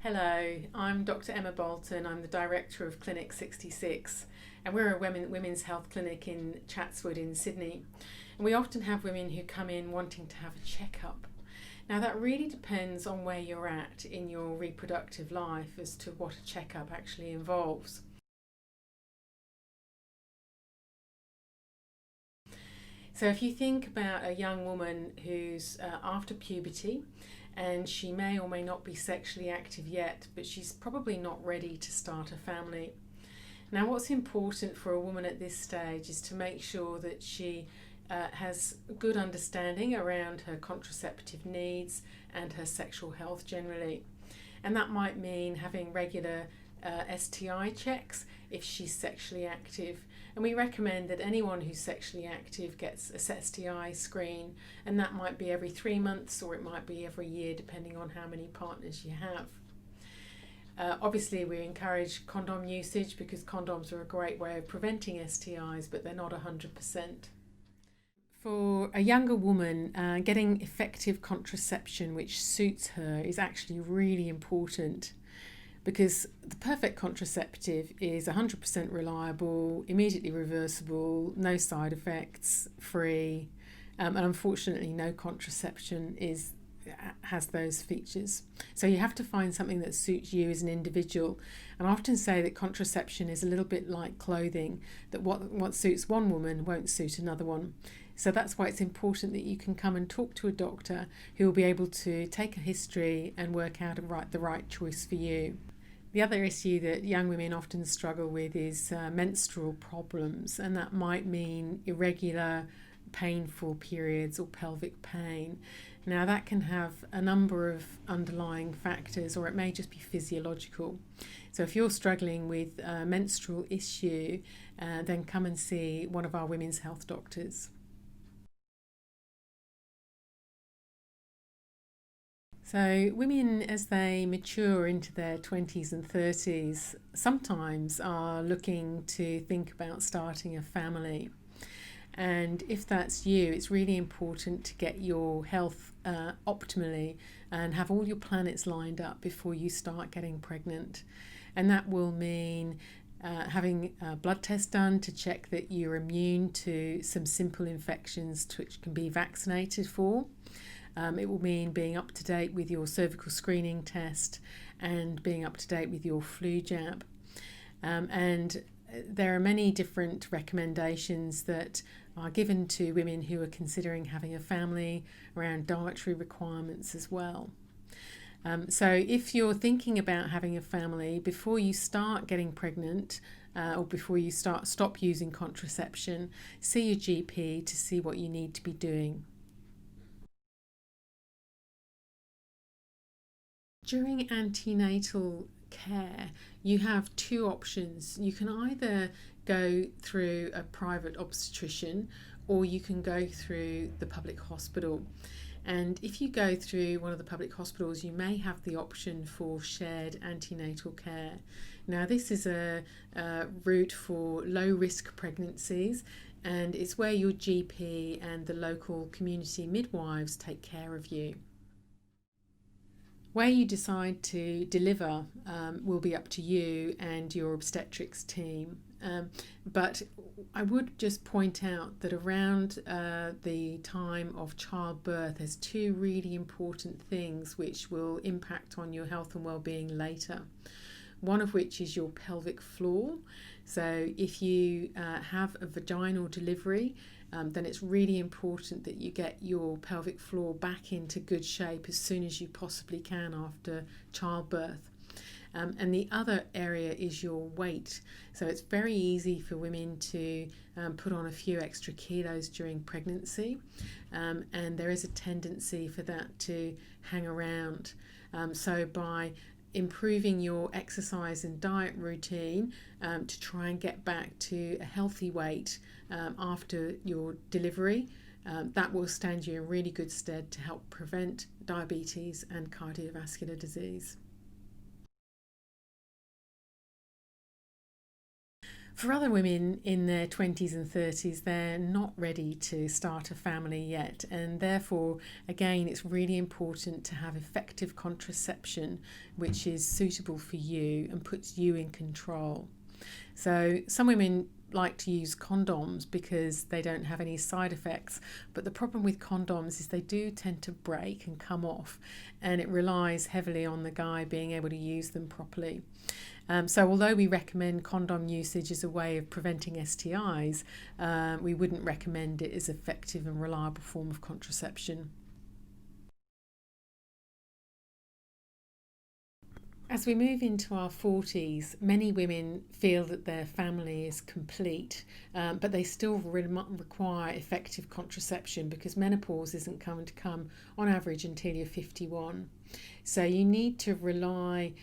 Hello, I'm Dr. Emma Boulton. I'm the director of Clinic 66, and we're a women's health clinic in Chatswood in Sydney. And we often have women who come in wanting to have a checkup. Now, that really depends on where you're at in your reproductive life as to what a checkup actually involves. So, if you think about a young woman who's after puberty, and she may or may not be sexually active yet, but she's probably not ready to start a family. Now, what's important for a woman at this stage is to make sure that she has good understanding around her contraceptive needs and her sexual health generally. And that might mean having regular STI checks if she's sexually active. And we recommend that anyone who's sexually active gets a STI screen, and that might be every 3 months or it might be every year depending on how many partners you have. Obviously, we encourage condom usage because condoms are a great way of preventing STIs, but they're not 100%. For a younger woman, getting effective contraception which suits her is actually really important, because the perfect contraceptive is 100% reliable, immediately reversible, no side effects, free, and unfortunately no contraception has those features. So you have to find something that suits you as an individual. And I often say that contraception is a little bit like clothing, that what suits one woman won't suit another one. So that's why it's important that you can come and talk to a doctor who will be able to take a history and work out the right choice for you. The other issue that young women often struggle with is menstrual problems, and that might mean irregular, painful periods or pelvic pain. Now, that can have a number of underlying factors, or it may just be physiological. So if you're struggling with a menstrual issue, then come and see one of our women's health doctors. So, women as they mature into their 20s and 30s sometimes are looking to think about starting a family. And if that's you, it's really important to get your health optimally and have all your planets lined up before you start getting pregnant. And that will mean having a blood test done to check that you're immune to some simple infections which can be vaccinated for. It will mean being up to date with your cervical screening test and being up to date with your flu jab. And there are many different recommendations that are given to women who are considering having a family around dietary requirements as well. So if you're thinking about having a family, before you start getting pregnant or before you stop using contraception, see your GP to see what you need to be doing. During antenatal care, you have two options. You can either go through a private obstetrician or you can go through the public hospital. And if you go through one of the public hospitals, you may have the option for shared antenatal care. Now, this is a route for low risk pregnancies, and it's where your GP and the local community midwives take care of you. Where you decide to deliver will be up to you and your obstetrics team. But I would just point out that around the time of childbirth, there's two really important things which will impact on your health and well-being later. One of which is your pelvic floor. So if you have a vaginal delivery, then it's really important that you get your pelvic floor back into good shape as soon as you possibly can after childbirth. And the other area is your weight. So it's very easy for women to put on a few extra kilos during pregnancy, and there is a tendency for that to hang around. So by improving your exercise and diet routine to try and get back to a healthy weight after your delivery, that will stand you in really good stead to help prevent diabetes and cardiovascular disease. For other women in their 20s and 30s, they're not ready to start a family yet, and therefore, again, it's really important to have effective contraception which is suitable for you and puts you in control. So, some women like to use condoms because they don't have any side effects, but the problem with condoms is they do tend to break and come off, and it relies heavily on the guy being able to use them properly. So although we recommend condom usage as a way of preventing STIs, we wouldn't recommend it as effective and reliable form of contraception. As we move into our 40s, many women feel that their family is complete, but they still require effective contraception because menopause isn't going to come on average until you're 51. So you need to rely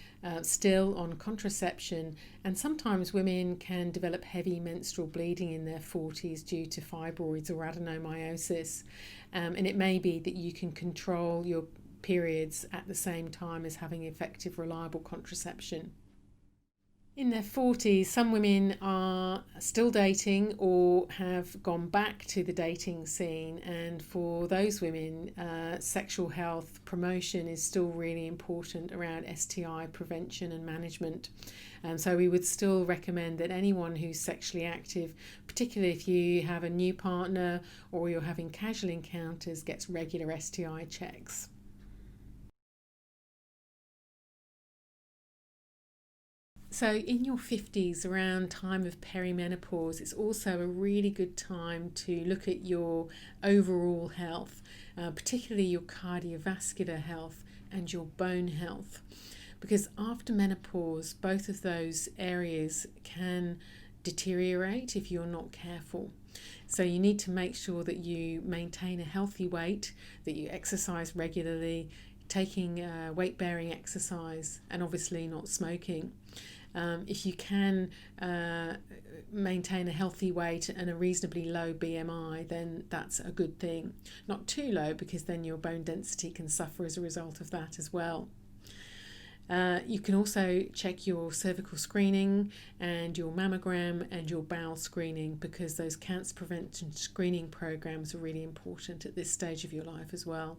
still on contraception, and sometimes women can develop heavy menstrual bleeding in their 40s due to fibroids or adenomyosis, and it may be that you can control your periods at the same time as having effective, reliable contraception. In their 40s, some women are still dating or have gone back to the dating scene, and for those women, sexual health promotion is still really important around STI prevention and management. So we would still recommend that anyone who's sexually active, particularly if you have a new partner or you're having casual encounters, gets regular STI checks. So in your 50s, around time of perimenopause, it's also a really good time to look at your overall health, particularly your cardiovascular health and your bone health. Because after menopause, both of those areas can deteriorate if you're not careful. So you need to make sure that you maintain a healthy weight, that you exercise regularly, taking weight-bearing exercise, and obviously not smoking. If you can maintain a healthy weight and a reasonably low BMI, then that's a good thing. Not too low, because then your bone density can suffer as a result of that as well. You can also check your cervical screening and your mammogram and your bowel screening, because those cancer prevention screening programs are really important at this stage of your life as well.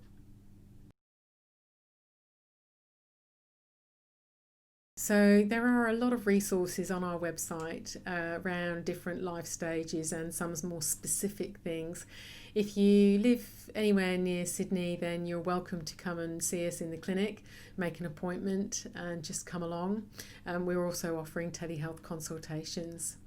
So there are a lot of resources on our website around different life stages and some more specific things. If you live anywhere near Sydney, then you're welcome to come and see us in the clinic, make an appointment and just come along. We're also offering telehealth consultations.